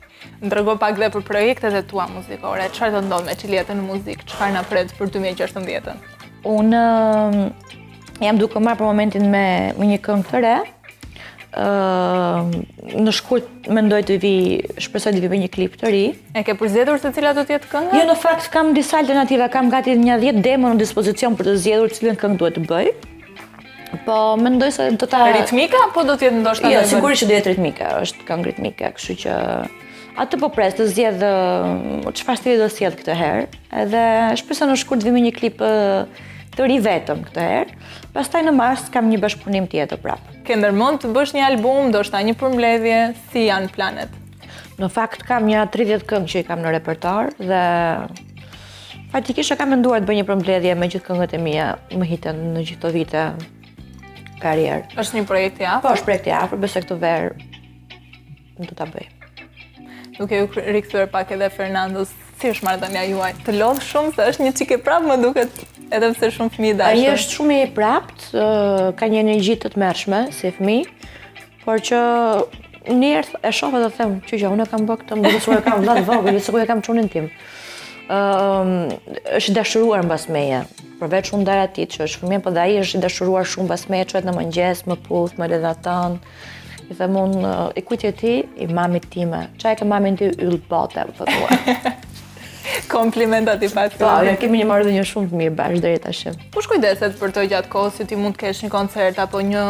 Më trego pak dhe për projektet e tua muzikore. Çfarë do ndodh me Çilietën në muzikë? Çfarë na pret për 2016-ën? Unë jam duke marrë për momentin me një këngë të re. Në shkurt mendoj shpresoj të vi me një klip të ri. E ke përzgjedhur se cila do të jetë kënga? Jo, në fakt kam disa alternativa, kam gati një 10 demo në dispozicion për të zgjedhur cilën këngë duhet të bëj. Po mendoj se do ta ritmika apo do të jetë ndoshta? Jo, sigurisht që do jetë ritmika, është këngë ritmike, kështu që atë po pres të zgjedh çfarë stili do sjell këtë herë. Edhe shpresoj në shkurt të vi me një klip të ri vetëm këtë herë. Pastaj në mars kam një bashkëpunim tjetër prapë. Ke ndërmend të bësh një album, ndoshta një përmbledhje, si janë planet? Në fakt kam një 30 këngë që i kam në repertoar dhe faktikisht kam menduar të bëj një përmbledhje me gjithë këngët e mia më hitën në gjithë këto vite karrierë. Është një projekt i afërt? Po, është projekt i afërt, besoj këtë verë do ta bëj. Duke u rikthyer pak edhe Fernandos, si është marrëdhënia juaj? Të lodh shumë se është një çike prapë, më duket, edhe pse shumë fëmijë dashur. Ai është shumë i prapt, ka një energji të tmerrshme si fëmijë, por që një herë e shoh dhe them, "Që unë kam bërë këtë, më duket se kam vëlla të vogël, sikur e kam çunin tim." Është i dashuruar mbas meje. Përveç unë ndar atij që është fëmijë, po dhe ai është i dashuruar shumë mbas meje, çohet në mëngjes, më puth, më ledhaton. I them unë, i kujt je ti? I mamit time. Çfarë ke mamin ti yll bote, më thua. Komplimentat i pak. Po, kemi një marrëdhënie shumë të mirë bashkë deri tash. Kush kujdeset për të gjatë kohës që ti mund të kesh një koncert apo një,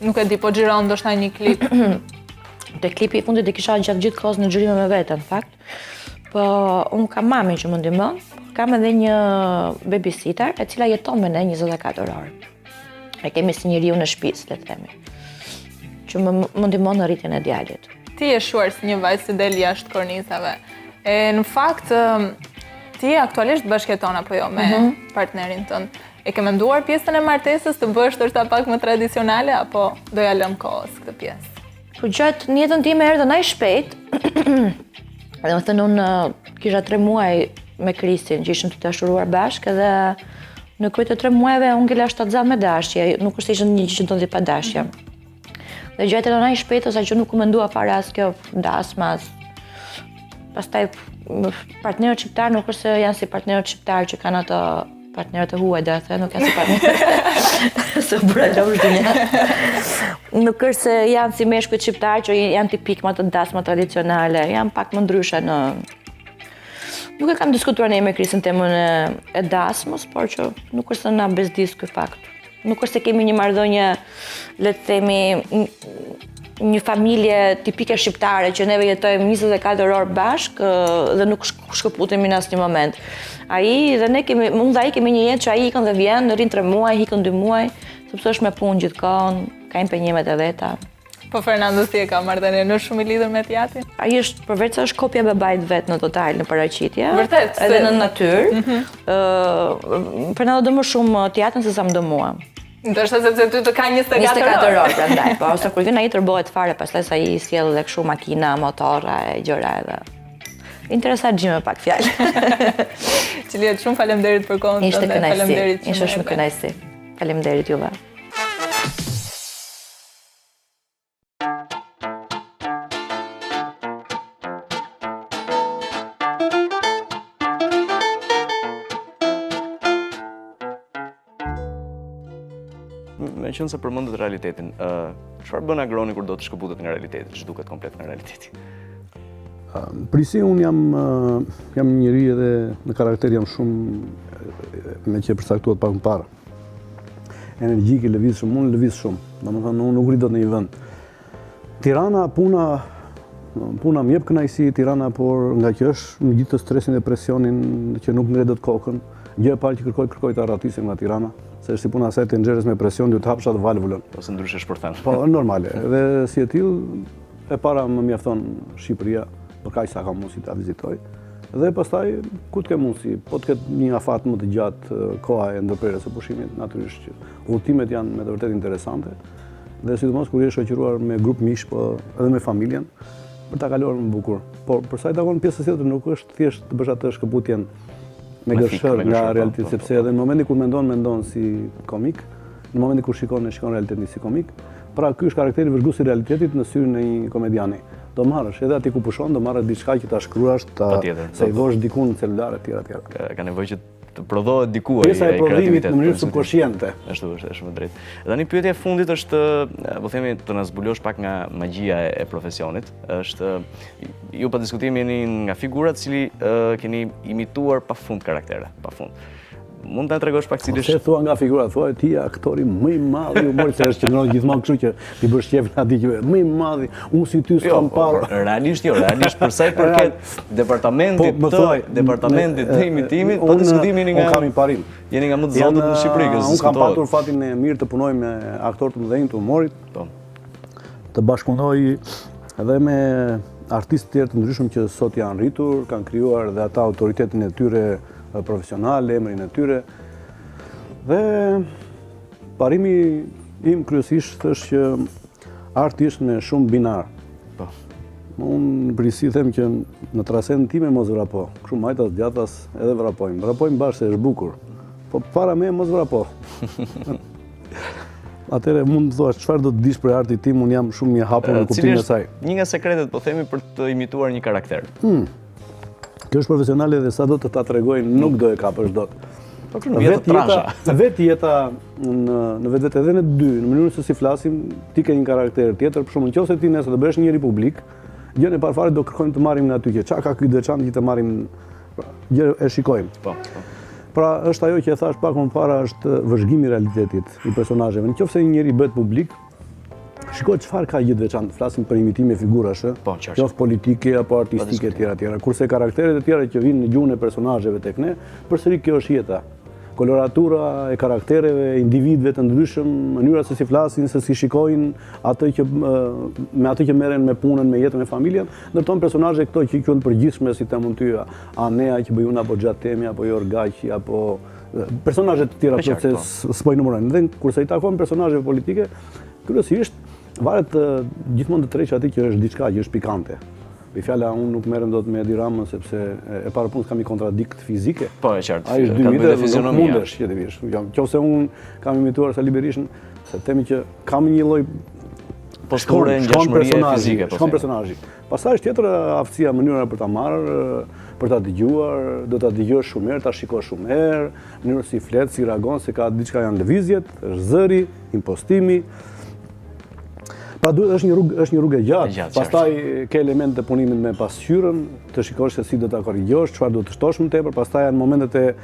nuk e di, po xhiron ndoshta një klip? Te klipi i fundit e kisha gjatë gjithë kohës në xhirime me veten, në fakt. Po unë kam mamin që më ndihmon, kam edhe një babysitter e cila jeton me ne 24 orë. E kemi si njeriu në shtëpi, le të themi, që më ndihmon në rritjen e djalit. Ti je shuar si një vajzë që del jashtë kornizave. E në fakt ti aktualisht bashkëton apo jo me partnerin tënd. E ke menduar pjesën e martesës të bësh ndoshta pak më tradicionale apo do ja lëm kohës këtë pjesë? Po gjatë në jetën time erdhën aq shpejt. Dhe më thënë unë kisha 3 muaj me Kristin që ishëm të dashuruar bashkë dhe në këto 3 muajve unë kella shtatzan me dashje, nuk është ishën një që ndodhi pa dashje. Dhe gjatë erdhën aq shpejt ose që nuk u mendua fare as kjo dasma. Pastaj partnerët shqiptar nuk është se janë si partnerët shqiptar që kanë ato partnerët e huaj, dhe nuk janë si partnerët se bëra lëmsh dinja. Nuk është se janë si meshkujt shqiptar që janë tipik më të dasma tradicionale, janë pak më ndryshe në... Nuk e kam diskutuar ne me Kristin temën e dasmës, por që nuk është se na bezdis ky fakt. Nuk është se kemi një marrëdhënie, le të themi, një familje tipike shqiptare që neve jetojmë 24 orë bashkë dhe nuk shkëputemi në asnjë moment. Unë dhe ai kemi një jetë që ai ikën dhe vjen, rrin 3 muaj, ikën 2 muaj, sepse është me punë gjithkohon, ka impenjimet e veta. Po Fernando si e ka marrëdhënie, në shumë i lidhur me teatrin? Ai është përveç se është kopja e babait vet në total në paraqitje. Vërtet? Edhe në natyrë. Fernando do më shumë teatrin se sa më do mua. Ndoshta sepse ty të ka 24 orë prandaj, po ose kur vjen ai tërbohet fare, pastaj sa i sjell edhe kështu makina, motorra e gjëra edhe. Interesantgjime pak fjalë. Çiliet, shumë faleminderit për kohën tënde. Faleminderit. Ishte shumë kënaqësi. Faleminderit juve. Me qënë se përmëndët realitetin, çfarë bën Agroni kur do të shkëputet nga realiteti, që duket komplet nga realiteti? Prisi, unë jam njëri edhe në karakter jam shumë me që e përcaktuat pak më parë. Energjik i lëviz shumë, unë lëviz shumë. Domethënë, unë nuk rritet në një vend. Tirana, puna më jep kënaqësi Tirana, por nga që është në gjithë të stresin dhe presionin që nuk ngredet kokën, gjë e parë që kërkoj të arratisim nga Tirana. Se është si puna asaj të nxjerrës me presion, duhet të hapsha të valvulën. Ose ndryshe shpërthen. Po, normale. Dhe si e tillë, e para më mjafton Shqipëria, për kaq sa kam mundësi ta vizitoj. Dhe pastaj ku të ke mundësi, po të ketë një afat më të gjatë koha e ndërprerjes së pushimit, natyrisht që udhëtimet janë me të vërtetë interesante. Dhe sidomos kur je shoqëruar me grup miq, po edhe me familjen, për ta kaluar më bukur. Por për sa i takon pjesës tjetër nuk është thjesht të bësh atë shkëputjen me gërshër nga realiteti, sepse edhe në momentin kur mendon si komik, në momentin kur shikon realitetin si komik, pra ky është karakteri vëzhgues i realitetit në syrin e një komediani. Do marrësh edhe aty ku pushon, do marrësh diçka që ta shkruash, ta sejvosh diku në celular etj. Ka nevojë që të prodhohet diku ai pjesa e prodhimit në mënyrë subkonsciente. Ashtu është shumë drejt. Tani pyetja e fundit është, po themi, të na zbulosh pak nga magjia e profesionit. Është ju pa diskutim jeni nga figurat cili keni imituar pafund karaktere, pafund. Mund ta tregosh pak cilisht? Se thua nga figura, thua ti aktori më i madh i humorit, se është qendron gjithmonë kështu që ti bësh qefin aty që më i madh, unë si ty s'kam parë. Realisht për sa i përket departamentit të imitimit, pa diskutim jeni nga më të zotët në Shqipëri. Unë kam patur fatin e mirë të punoj me aktorë të mëdhenj të humorit, të bashkëpunoj edhe me artistë tjerë të ndryshëm që sot janë rritur, kanë krijuar dhe ata autoritetin e tyre profesional, emrin e tyre. Dhe parimi im kryesisht është që arti është me shumë binar. Unë përgjithësi them që në trasën time mos vrapo. Kështu majtas, djathtas edhe vrapojmë. Vrapojmë bashkë se është bukur. Po para me mos vrapo. Atëre mund të thuash çfarë do të dish për artin tim, unë jam shumë i hapur në kuptimin e saj. Një nga sekretet, po themi, për të imituar një karakter. Kjo është profesionale dhe sa do të ta tregojnë nuk do e kapësh dot. Vetë jeta në vetë edhe në dy, në mënyrën se si flasim, ti ke një karakter tjetër, për shembull, nëse ti nëse do bësh një republik, gjën e parë fare do kërkojmë të marrim nga aty që çka ka ky veçantë që të marrim, gjë e shikojmë. Po. Pra është ajo që e thash pak më parë, është vëzhgimi i realitetit i personazheve. Nëse një njeri bëhet publik, shikoj çfarë ka gjë të veçantë, flasim për imitime figurash, qoftë politike apo artistike etj. Kurse karakteret e tjera që vinë në gjuhën e personazheve tek ne, përsëri kjo është jeta. Koloratura e karaktereve, individëve të ndryshëm, mënyra se si flasin, se si shikojnë me atë që merren me punën, me jetën, me familjen, ndërton personazhe këto që janë të përgjithshme si temun ty, Anea që bëjun apo Xhatemi apo Jorgaqi apo personazhe të tjera që s'po i numërojnë. Dhe kurse i takon personazheve politike, kryesisht varet gjithmonë të treq aty që është diçka që është pikante. Me fjala unë nuk merrem dot me Edi Ramën sepse e para punës kam një kontradikt fizike. Po e qartë. Ai është 2 vite nuk mundesh që të vish. Nëse unë kam imituar Sali Berishën, se themi që kam një lloj posture ngjashmërie fizike, shkon personazhi. Pastaj është tjetër aftësia, mënyra për ta marrë, për ta dëgjuar, do ta dëgjosh shumë herë, ta shikosh shumë herë, mënyra si flet, si reagon, se ka diçka janë lëvizjet, është zëri, impostimi. Pra duhet është një rrugë e gjatë. Pastaj ke elementet e punimit me pasqyrën, të shikosh se si do ta korrigjosh, çfarë do të shtosh më tepër, pastaj janë momentet e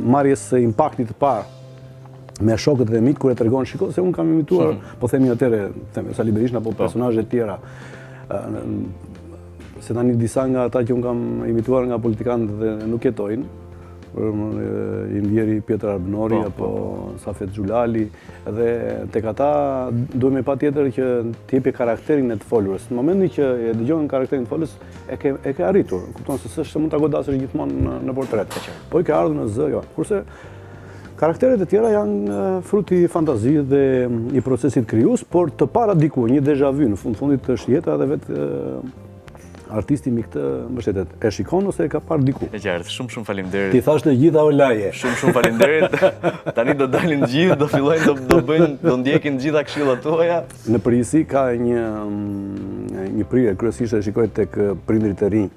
marrjes së impaktit të parë me shokët dhe miq kur e tregon, shikoj se un kam imituar, po themi atëre, Sali Berishën apo personazhe të tjera. Se tani disa nga ata që un kam imituar nga politikanët dhe nuk jetojnë, i ndjeri Pjetër Arbënori apo Safet Xhulali, dhe tek ata duhet patjetër që të jepi karakterin e të folurës. Në momentin që e dëgjon karakterin e të folurës, e ke arritur. Kupton se s'është mund ta godasësh gjithmonë në portret. Po i ke ardhur në zë, kurse karakteret e tjera janë fruti i fantazisë dhe i procesit krijues, por të para diku, një déjà vu, në fundit është jeta dhe vetë artisti mi këtë mbështetet. E shikon ose e ka parë diku? E qartë, shumë faleminderit. Ti thash të gjitha o laje. Shumë faleminderit. Tani do dalin gjithë, do fillojnë do ndjekin gjitha këshillat tuaja. Në përgjithësi ka një prirje kryesisht e shikoj tek prindërit e rinj,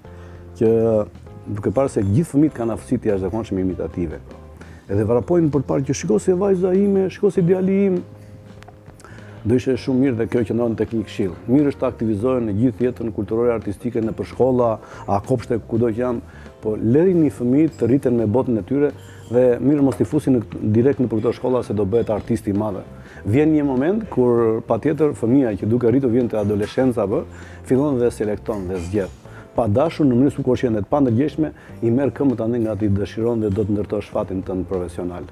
që duke parë se gjithë fëmijët kanë aftësi të jashtëzakonshme imitative. Edhe vrapojnë për të parë që shikoj se vajza ime, shikoj se djali im. Do ishte shumë mirë dhe kjo qëndron tek një këshill. Mirë është të aktivizohen në gjithë jetën kulturore artistike në përshkolla, kopshte kudo që janë, po lërini fëmijët të rriten me botën e tyre dhe mirë mos t'i fusin direkt në këto shkolla se do bëhet artist i madh. Vjen një moment kur patjetër fëmia që duke rritur vjen te adoleshenca fillon dhe selekton dhe zgjedh. Pa dashur në mënyrë subkonsciente, pa ndërgjegjshme, i merr këmbët andaj nga aty dëshiron dhe do të ndërtosh fatin tënd profesional.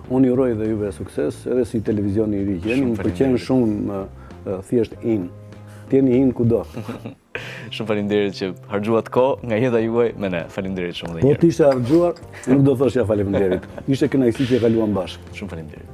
Unë ju uroj dhe juve sukses, edhe si televizioni i ri jeni, më pëlqen shumë thjesht t'jeni in kudo. Shumë faleminderit që harxuat kohë nga jeta juaj me ne. Faleminderit shumë edhe Po një herë. t'isha harxuar, nuk do thoshja faleminderit. Ishte kënaqësi që e kaluam bashkë. Shumë faleminderit.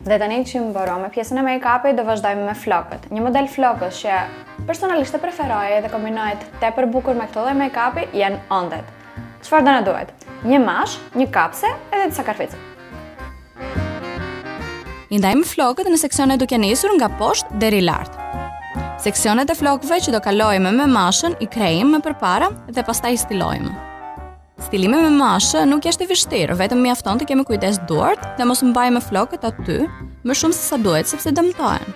Dhe tani që mbaroj me pjesën e make-upit, do vazhdojmë me flokët. Një model flokës që personalisht e preferoj dhe kombinohet tepër bukur me këtë lloj make-upi janë ondet. Çfarë do na duhet? Një mash, një kapse edhe disa karfica. I ndajmë flokët në seksione duke nisur nga poshtë deri lart. Seksionet e flokëve që do kalojmë me mashën i krejmë më përpara dhe pastaj stilojmë. Stilimi me mashë nuk është i vështirë, vetëm mjafton të kemi kujdes duart dhe mos mbajmë flokët aty më shumë se sa duhet sepse dëmtohen.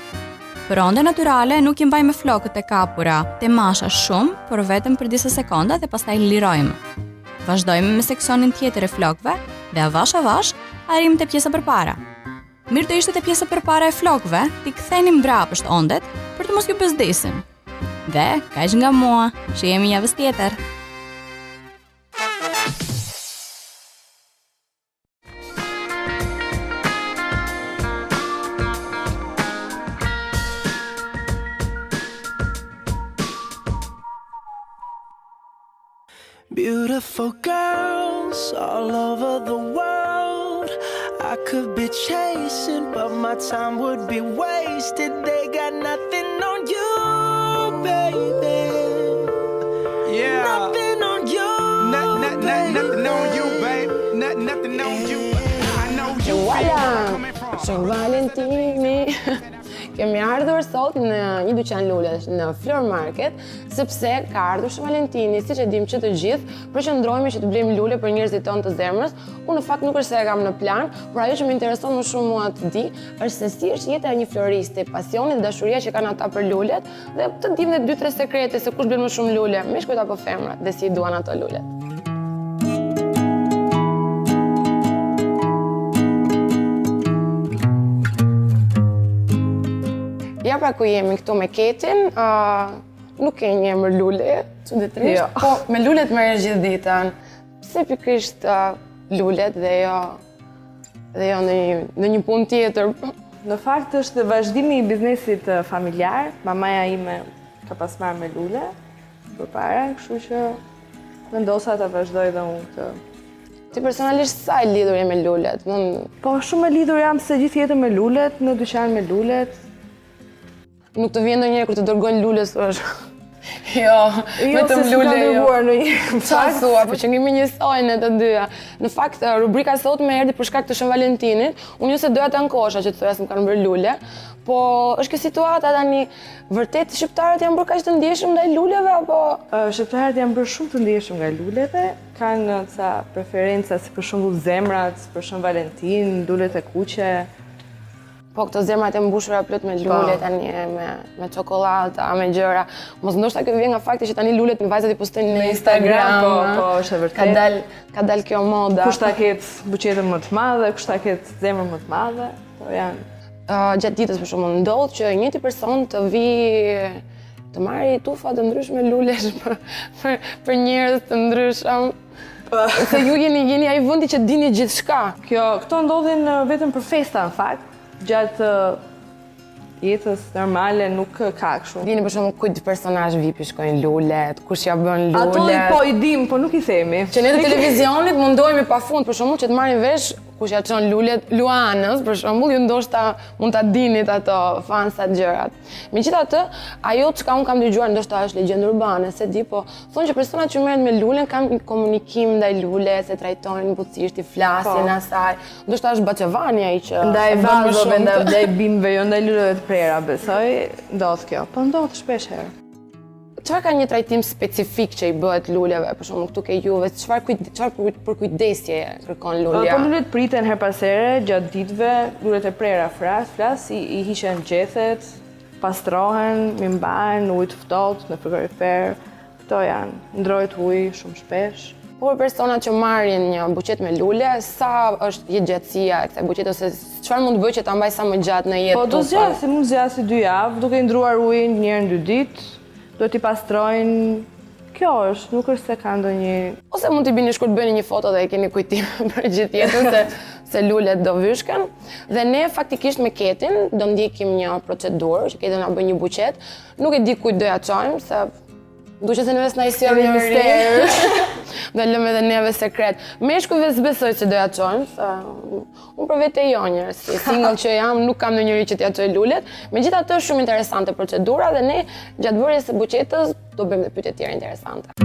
Për onde natyrale nuk I mbajmë flokët e kapura te masha shumë, por vetëm për disa sekonda dhe pastaj lirojmë. Vazhdojmë me seksionin tjetër e flokëve dhe avash arrim te pjesa përpara. Mirë të ishte te pjesa përpara e flokëve, t'i kthenim mbrapsht ondet për të mos ju bezdisin. Dhe kaq nga mua, shihemi javës tjetër. Beautiful girls all over the world I could be chasing, but my time would be wasted. They got nothing on you, baby. Yeah. Nothing on you, Nothing on you, babe. Nothing on you. I know you feel Shën Valentini. Kemi ardhur sot në një dyqan lulesh në Flor Market, sepse ka ardhur Shën Valentini, siç e dim që të gjithë, përqendrohemi që të blejmë lule për njerëzit tonë të zemrës. Unë në fakt nuk është se e kam në plan, por ajo që më intereson më shumë mua të di është se si është jeta e një floriste, pasioni dhe dashuria që kanë ata për lulet, dhe të dim dhe 2-3 sekrete se kush blen më shumë lule, meshkujt apo femrat, dhe si I duan ato lulet. Ja pra ku jemi këtu me Ketin, nuk ke një emër lule, çuditërisht, po me lulet merresh gjithë ditën. Pse pikërisht lulet dhe jo në një punë tjetër? Në fakt është vazhdimi I biznesit familjar. Mamaja ime ka pas marrë me lule përpara, kështu që vendosa ta vazhdoj dhe unë këtë. Ti personalisht sa e lidhur je me lulet? Po shumë e lidhur jam se gjithë jetën me lulet, në dyqan me lulet. Nuk të vjen ndonjëherë kur të dërgojnë lule thosh. Jo, vetëm lule jo. Çfarë thua, po që ngemi një sojnë të dyja. Në fakt, rubrika sot më erdhi për shkak të Shën Valentinit. Unë jo se doja ta ankosha që të thoja se më kanë bërë lule, po është kjo situata tani, vërtet shqiptarët janë bërë kaq të ndjeshëm ndaj luleve apo shqiptarët janë bërë shumë të ndjeshëm nga luleve, kanë ca preferenca si për shembull zemrat, për Shën Valentin, lulet e kuqe. Po këto zemrat e mbushura plot me lule tani me çokoladë, me gjëra. Mos ndoshta kjo vjen nga fakti që tani lulet në vajzat I postojnë në Instagram. Po, është e vërtetë. Ka dal kjo moda. Kush ta ketë buqetën më të madhe, kush ta ketë zemrën më të madhe. Po janë. Gjatë ditës për shembull ndodh që njëti person të të marrë tufa të ndryshme lulesh për njerëz të ndryshëm. Se ju jeni ai vendi që dini gjithçka. Këto ndodhin vetëm për festa në fakt. Gjatë jetës normale nuk ka kështu. Dini për shembull kujt personazh VIP shkojnë lulet, kush ja bën lulet. Ato po I dim, po nuk I themi. Që ne të televizionit mundohemi pafund për shembull që të marrin vesh kush ja çon lulet Luanës, për shembull, ju ndoshta mund ta dinit ato fansat gjërat. Megjithatë, ajo çka un kam dëgjuar ndoshta është legjendë urbane, se di, po thonë që personat që merren me lulen kanë komunikim ndaj lules, se trajtojnë butësisht, I flasin asaj. Ndoshta është Baçevani ai që ndaj vazhave, ndaj bimëve, jo ndaj luleve të prera, besoj, ndodh kjo. Po ndodh shpesh herë. Çfarë ka një trajtim specifik që I bëhet luleve, për shembull këtu ke juve, çfarë për kujdesje kërkon lulja? Po lulet priten her pas here, gjatë ditëve, lulet e prera flas, I hiqen gjethet, pastrohen, I mbahen në ujë të ftohtë, në frigorifer. Këto janë, ndrohet uji shumë shpesh. Po për personat që marrin një buqet me lule, sa është jetëgjatësia e kësaj buqete ose çfarë mund të bëjë që ta mbaj sa më gjatë në jetë? Po do zgjasë, mund zgjasë 2 javë, duke i ndruar ujin një herë në 2 ditë, duhet i pastrojnë. Kjo është, nuk është se ka ndonjë. Ose mund t'i bini shkurt bëni një foto dhe e keni kujtim për gjithë jetën se lulet do vyshken. Dhe ne faktikisht me Ketin do ndjekim një procedurë që Keti na bën një buqet. Nuk e di kujt do ja çojmë se duhet se neve s'na i sjell një mister. Do lëmë edhe neve sekret. Meshkujve s'besoj se do ja çojmë, se unë për vete jonjë, si single që jam, nuk kam ndonjëri që t'ja çoj lulet. Megjithatë është shumë interesante procedura dhe ne gjatë bërjes së buqetës do bëjmë dhe pyetje tjera interesante.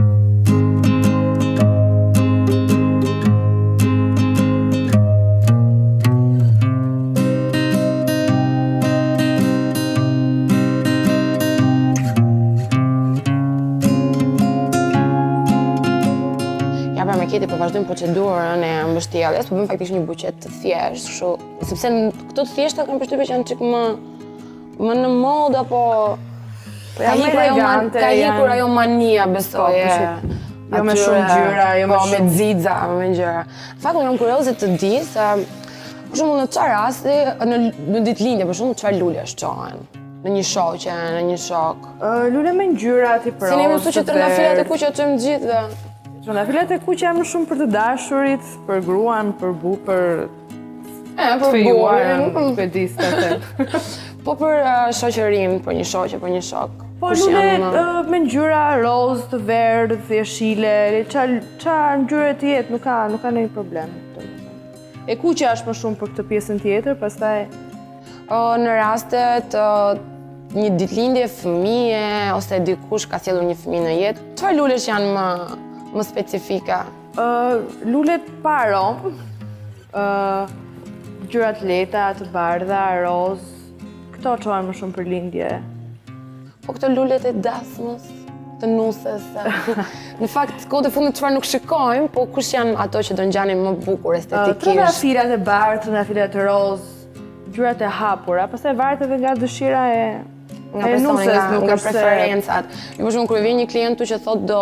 Keti po vazhdojmë procedurën e mbështjelljes, po bëjmë faktikisht një buqet të thjeshtë, kështu, sepse këto të thjeshta kam përshtypjen që janë çik më në modë apo ka hikur ajo mania besoj. Jo me shumë ngjyra, jo me xixa, me ngjyra. Në fakt unë jam kurioze të di se për shembull në çfarë rasti në ditëlindje për shembull çfarë lulesh çohen. Në një shoqe, në një shok. Lule me ngjyra tipë. Se ne mësu që trëndafilat e kuqe çojmë gjithë. Trëndafilat e kuqe janë më shumë për të dashurit, për gruan, për për burin, për distat. Po për shoqërinë, për një shoqe, për një shok. Po lulet me ngjyra roz, të verdh, jeshile, çfarë ngjyre të jetë, nuk ka ndonjë problem. E kuqja është më shumë për këtë pjesën tjetër, pastaj në rastet një ditëlindje fëmije ose dikush ka sjellur një fëmijë në jetë, çfarë lulesh janë më specifika? Lulet pa aromë, ngjyra të lehta, të bardha, roz, këto çohen më shumë për lindje. Po këto lulet e dasmës, të nusës, në fakt kohët e fundit çfarë nuk shikojmë, po kush janë ato që do ngjanin më bukur estetikisht? Trëndafilat e bardhë, trëndafilat e roz, ngjyrat e hapura, pastaj varet edhe nga dëshira nga personi, nga preferencat. Për shembull, kur vjen një klient tu që thotë do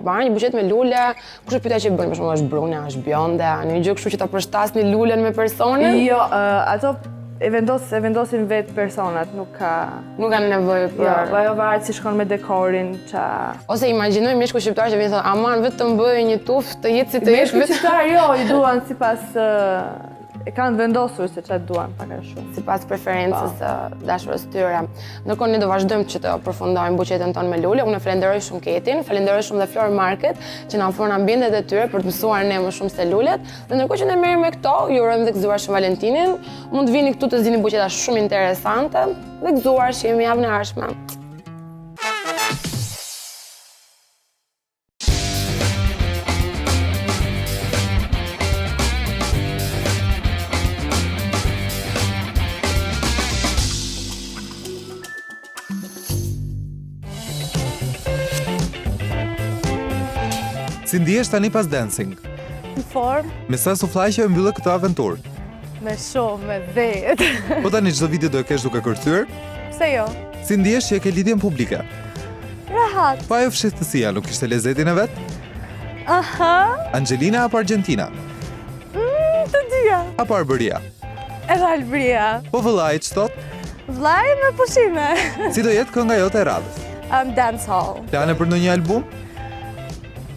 marr një buqet me lule, kush është pyetja që bën? Për shembull, është brune, është bjonde, në një gjë kështu që ta përshtasni lulen me personin? Jo, ato e vendosin vetë personat, nuk kanë nevojë për. Jo, ajo varet si shkon me dekorin, Ose imagjinoj meshkuj shqiptar që vjen thonë, aman vetëm bëj një tuftë të jetë si të jesh. Meshkuj shqiptar jo, i duan sipas e kanë vendosur se çfarë duan pak a shumë. Sipas preferencës së dashurës tyre. Ndërkohë ne do vazhdojmë që të përfundojmë buqetën tonë me lule. Unë falenderoj shumë Ketin, falenderoj shumë dhe Flor Market që na ofron ambientet e tyre për të mësuar ne më shumë se lulet. Dhe ndërkohë që ne merrem me këto, ju urojmë të gëzuar Shën Valentinin. Mund të vini këtu të zini buqeta shumë interesante dhe gëzuar që jemi javën e ardhshme. Si ndihesh tani pas dancing? Në formë. Me sa suflaqe e mbyllë këtë aventurë? Me shumë, me vetë. Po tani çdo video do e kesh duke kërcyer? Pse jo? Si ndihesh që e ke lidhjen publike? Rahat. Po ajo fshehtësia nuk kishte lezetin e vet? Aha. Angelina apo Argentina? Të dyja. Apo Arbëria? Edhe Albria. Po vëllai ç'thot? Vllai me pushime. Si do jetë kënga jote e radhës? Dance hall. Plane për ndonjë album?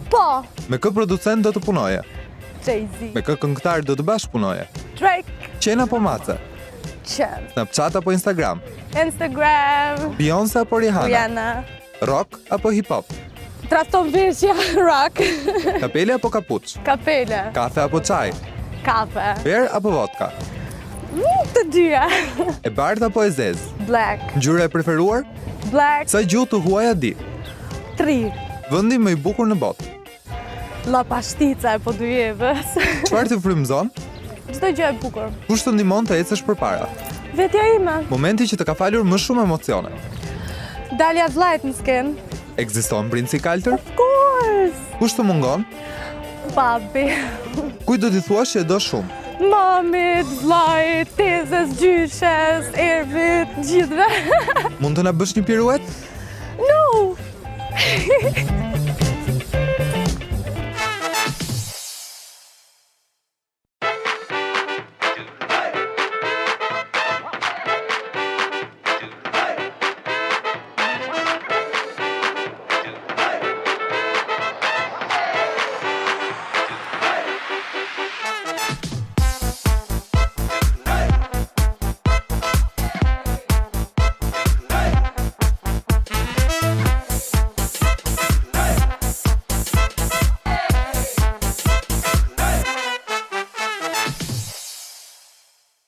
Po. Me kë producent do të punoje? Jay-Z. Me kë këngëtar do të bashkëpunoje? Drake. Qen apo mace? Qen. Snapchat apo Instagram? Instagram. Beyoncé apo Rihanna? Rihanna. Rock apo hip hop? Traton veshja, rock. Kapele apo kapuç? Kapele. Kafe apo çaj? Kafe. Beer apo vodka? Të dyja. E bardhë apo e zezë? Black. Ngjyra e preferuar? Black. Sa gjuhë të huaja di? 3. Vendi më i bukur në botë? La Pashtica e Podujevës. Çfarë të frymëzon? Çdo gjë e bukur. Kush të ndihmon të ecësh përpara? Vetja ime. Momenti që të ka falur më shumë emocione. Dalja vllajt në skenë. Ekziston princi i kaltër? Of course. Kush të mungon? Babi. Kujt do t'i thuash që e do shumë? Mamit, vllajt, tezës, gjyshes, Ervit, gjithëve. Mund të na bësh një piruet? No.